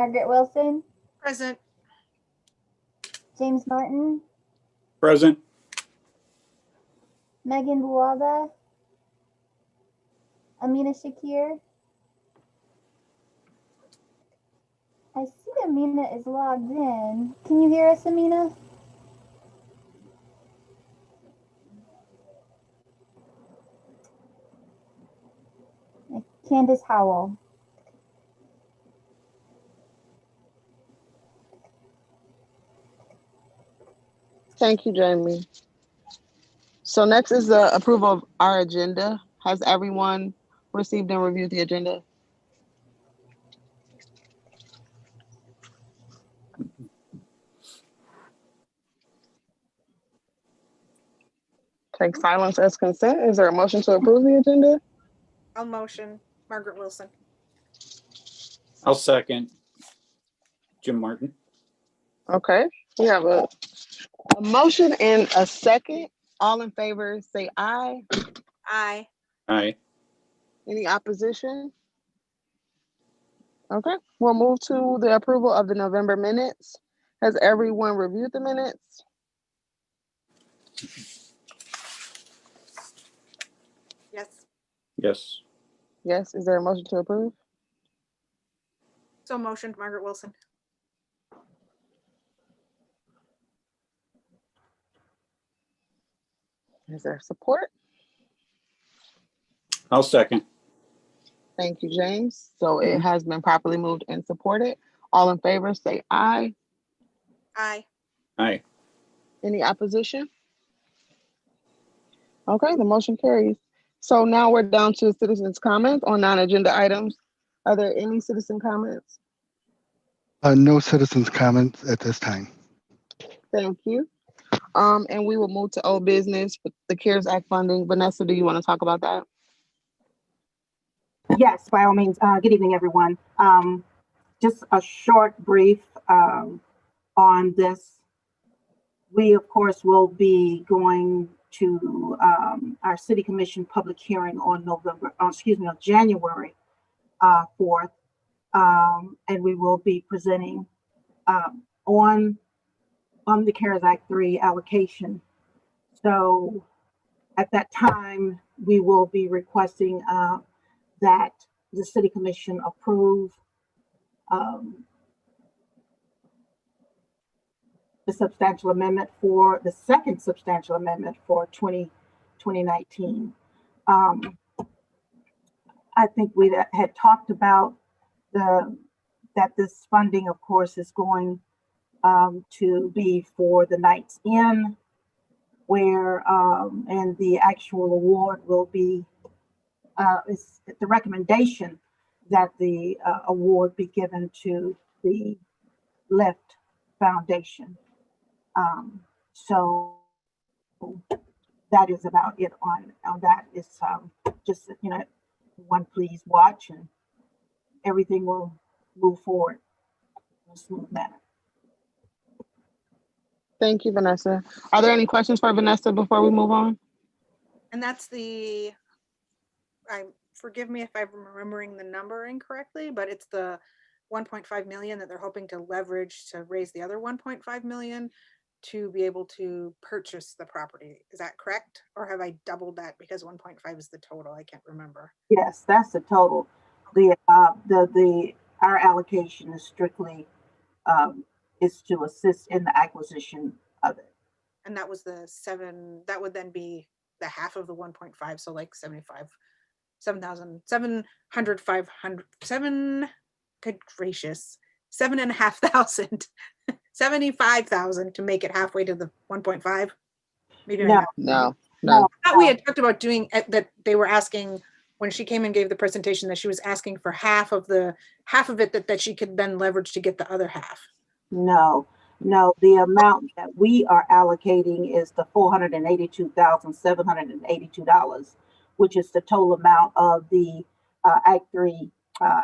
Margaret Wilson, Present. James Martin, Present. Megan Bualda, Amina Shakir. I see Amina is logged in. Can you hear us, Amina? Candace Howell. Thank you, Jamie. So next is the approval of our agenda. Has everyone received and reviewed the agenda? Take silence as consent. Is there a motion to approve the agenda? I'll motion. Margaret Wilson. I'll second. Jim Martin. Okay, we have a motion and a second. All in favor, say aye. Aye. Aye. Any opposition? Okay, we'll move to the approval of the November minutes. Has everyone reviewed the minutes? Yes. Yes. Yes, is there a motion to approve? So motioned. Margaret Wilson. Is there support? I'll second. Thank you, James. So it has been properly moved and supported. All in favor, say aye. Aye. Aye. Any opposition? Okay, the motion carries. So now we're down to citizens' comments on non-agenda items. Are there any citizen comments? No citizens' comments at this time. Thank you. And we will move to old business with the CARES Act funding. Vanessa, do you want to talk about that? Yes, by all means. Good evening, everyone. Just a short brief on this. We, of course, will be going to our City Commission public hearing on January 4th, and we will be presenting on the CARES Act 3 allocation. So at that time, we will be requesting that the City Commission approve the substantial amendment for the second substantial amendment for 2019. I think we had talked about that this funding, of course, is going to be for the Knights Inn, where and the actual award will be is the recommendation that the award be given to the Lift Foundation. So that is about it on that. It's just, one please watch and everything will move forward in a smooth manner. Thank you, Vanessa. Are there any questions for Vanessa before we move on? And that's forgive me if I'm remembering the number incorrectly, but it's the 1.5 million that they're hoping to leverage to raise the other 1.5 million to be able to purchase the property. Is that correct? Or have I doubled that because 1.5 is the total? I can't remember. Yes, that's the total. Our allocation is strictly is to assist in the acquisition of it. And that was that would then be the half of the 1.5. So like 7,500, 75,000 to make it halfway to the 1.5. Maybe No. No. I thought we had talked about doing that. They were asking when she came and gave the presentation that she was asking for half of it that she could then leverage to get the other half. No, the amount that we are allocating is the $482,782, which is the total amount of the Act 3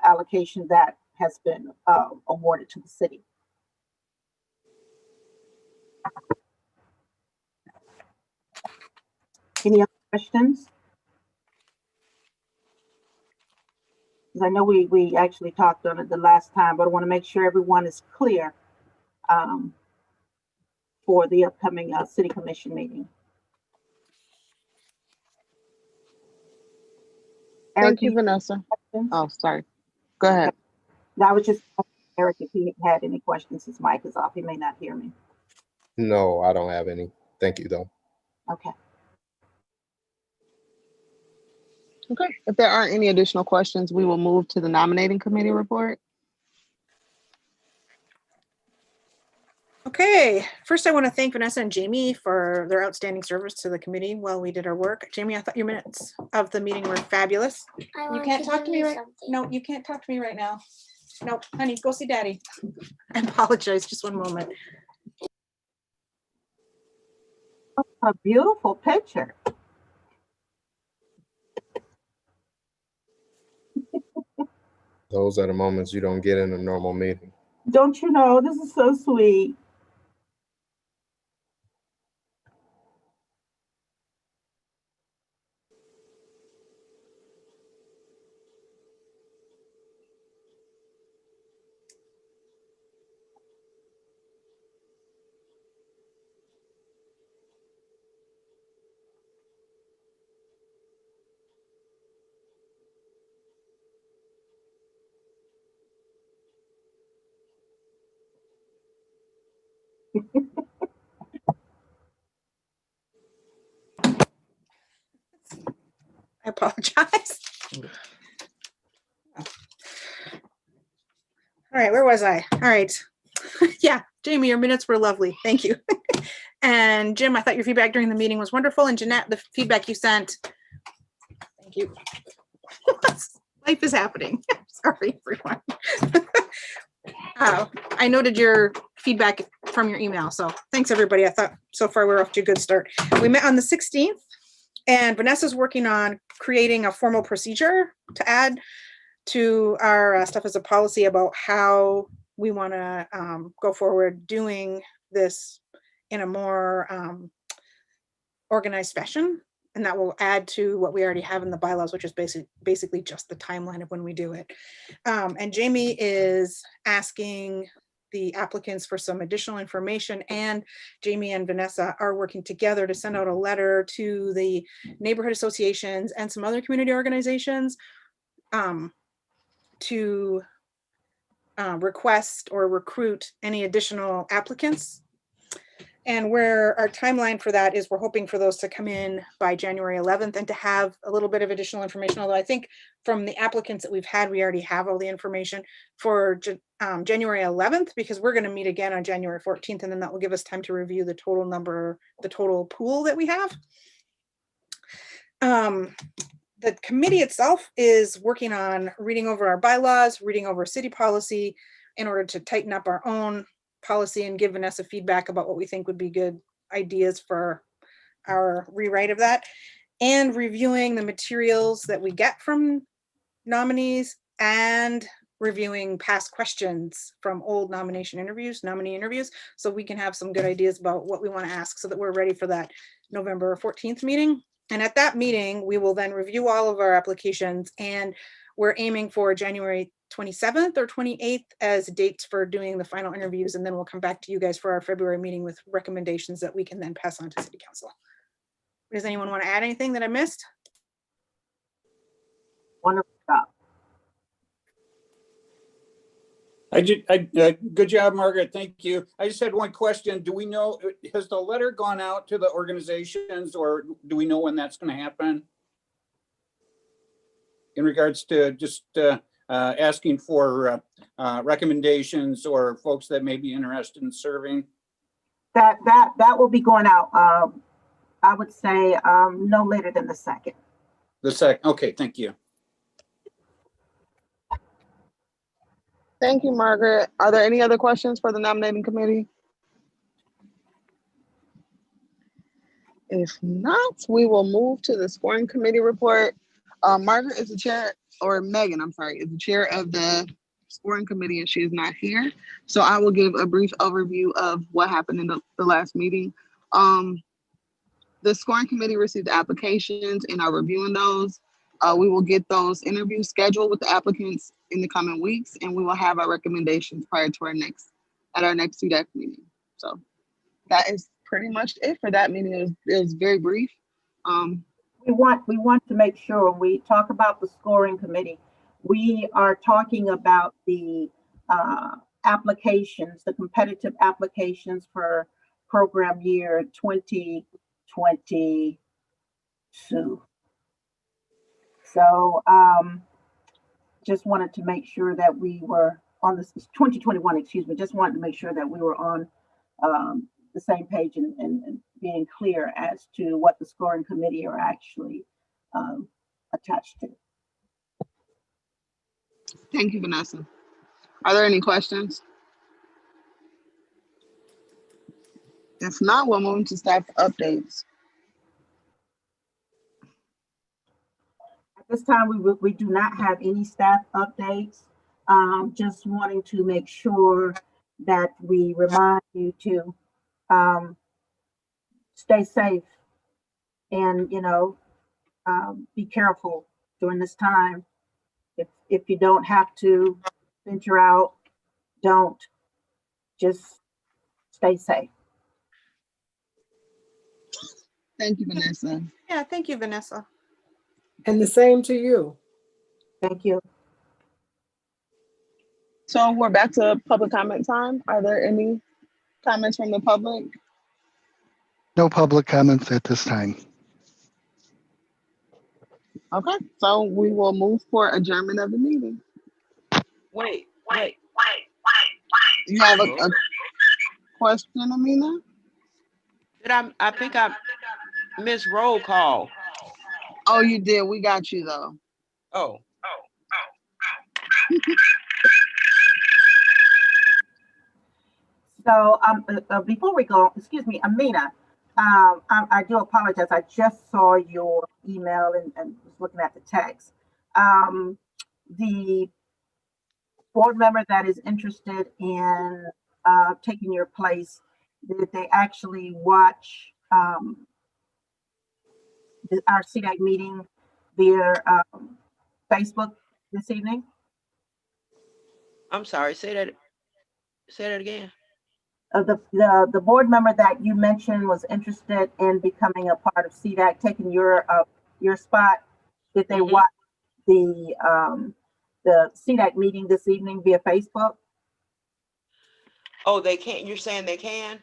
allocation that has been awarded to the city. Any other questions? because I know we actually talked on it the last time, but I want to make sure everyone is clear for the upcoming city commission meeting. Thank you, Vanessa. Questions? Oh, sorry. Go ahead. I was just asking Eric if he had any questions. His mic is off. He may not hear me. No, I don't have any. Thank you, though. Okay. Okay. If there aren't any additional questions, we will move to the nominating committee report. Okay, first I want to thank Vanessa and Jamie for their outstanding service to the committee while we did our work. Jamie, I thought your minutes of the meeting were fabulous. You can't talk to me right. No, you can't talk to me right now. Nope, honey, go see daddy. I apologize, just one moment. A beautiful picture. Those are the moments you don't get in a normal meeting. Don't you know, this is so sweet. I apologize. All right, where was I? All right. Yeah, Jamie, your minutes were lovely. Thank you. And Jim, I thought your feedback during the meeting was wonderful. And Jeanette, the feedback you sent. Thank you. Life is happening. Sorry, everyone. I noted your feedback from your email. So thanks, everybody. I thought so far we're off to a good start. We met on the 16th, and Vanessa's working on creating a formal procedure to add to our stuff as a policy about how we want to go forward doing this in a more organized fashion. And that will add to what we already have in the bylaws, which is basically just the timeline of when we do it. And Jamie is asking the applicants for some additional information, and Jamie and Vanessa are working together to send out a letter to the neighborhood associations and some other community organizations to request or recruit any additional applicants. And where our timeline for that is, we're hoping for those to come in by January 11th and to have a little bit of additional information. Although I think from the applicants that we've had, we already have all the information for January 11th, because we're going to meet again on January 14th. And then that will give us time to review the total number, the total pool that we have. The committee itself is working on reading over our bylaws, reading over city policy in order to tighten up our own policy and give Vanessa feedback about what we think would be good ideas for our rewrite of that, and reviewing the materials that we get from nominees and reviewing past questions from old nominee interviews, so we can have some good ideas about what we want to ask so that we're ready for that November 14th meeting. And at that meeting, we will then review all of our applications, and we're aiming for January 27th or 28th as dates for doing the final interviews. And then we'll come back to you guys for our February meeting with recommendations that we can then pass on to City Council. Does anyone want to add anything that I missed? Wonderful job. Good job, Margaret. Thank you. I just had one question. Do we know, has the letter gone out to the organizations, or do we know when that's going to happen? In regards to just asking for recommendations or folks that may be interested in serving? That will be going out, I would say, no later than the 2nd. The second. Okay, thank you. Thank you, Margaret. Are there any other questions for the nominating committee? If not, we will move to the scoring committee report. Margaret is the chair, or Megan, I'm sorry, is the chair of the scoring committee, and she is not here. So I will give a brief overview of what happened in the last meeting. The scoring committee received applications and are reviewing those. We will get those interviews scheduled with the applicants in the coming weeks, and we will have our recommendations prior to our next CDAC meeting. So that is pretty much it for that meeting. It was very brief. We want to make sure when we talk about the scoring committee, we are talking about the applications, the competitive applications for program year 2022. So just wanted to make sure that we were on this 2021, excuse me, just wanted to make sure that we were on the same page and being clear as to what the scoring committee are actually attached to. Thank you, Vanessa. Are there any questions? If not, we'll move to staff updates. At this time, we do not have any staff updates. Just wanting to make sure that we remind you to stay safe and, be careful during this time. If you don't have to venture out, don't. Just stay safe. Thank you, Vanessa. Yeah, thank you, Vanessa. And the same to you. Thank you. So we're back to public comment time. Are there any comments from the public? No public comments at this time. Okay, so we will move for adjournment of the meeting. Wait. You have a question, Amina? I think I missed roll call. Oh, you did. We got you though. Oh. So before we go, excuse me, Amina, I do apologize. I just saw your email and was looking at the text. The board member that is interested in taking your place, did they actually watch our CDAC meeting via Facebook this evening? I'm sorry, say that again. The board member that you mentioned was interested in becoming a part of CDAC, taking your spot. Did they watch the CDAC meeting this evening via Facebook? Oh, they can't. You're saying they can?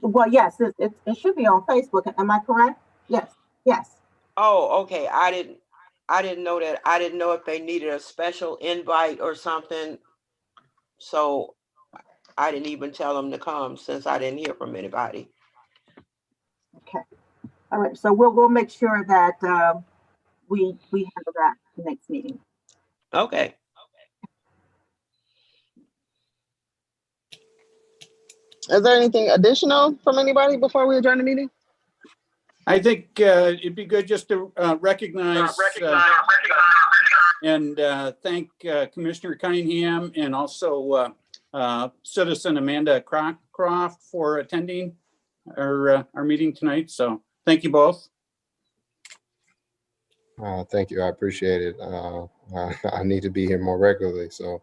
Well, yes, it should be on Facebook. Am I correct? Yes. Oh, okay. I didn't know that. I didn't know if they needed a special invite or something. So I didn't even tell them to come since I didn't hear from anybody. Okay. All right. So we'll make sure that we handle that next meeting. Okay. Is there anything additional from anybody before we adjourn the meeting? I think it'd be good just to recognize and thank Commissioner Cunningham and also Citizen Amanda Croft for attending our meeting tonight. So thank you both. Thank you. I appreciate it. I need to be here more regularly. So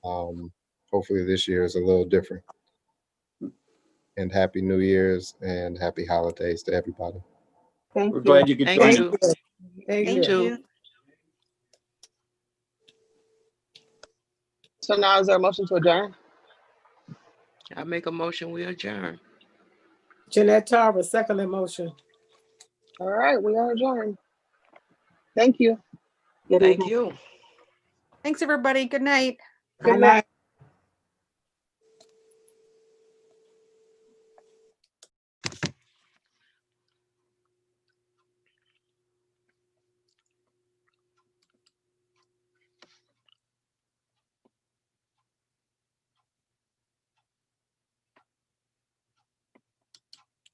hopefully this year is a little different. And happy New Year's and happy holidays to everybody. Thank We're you. glad you could Thank join. you. Thank Me you. too. So now is there a motion to adjourn? I make a motion, we adjourn. Jeanette Tarver, second the motion. All right, we are adjourned. Thank you. Good Thank evening. you. Thanks, everybody. Good night. Good night.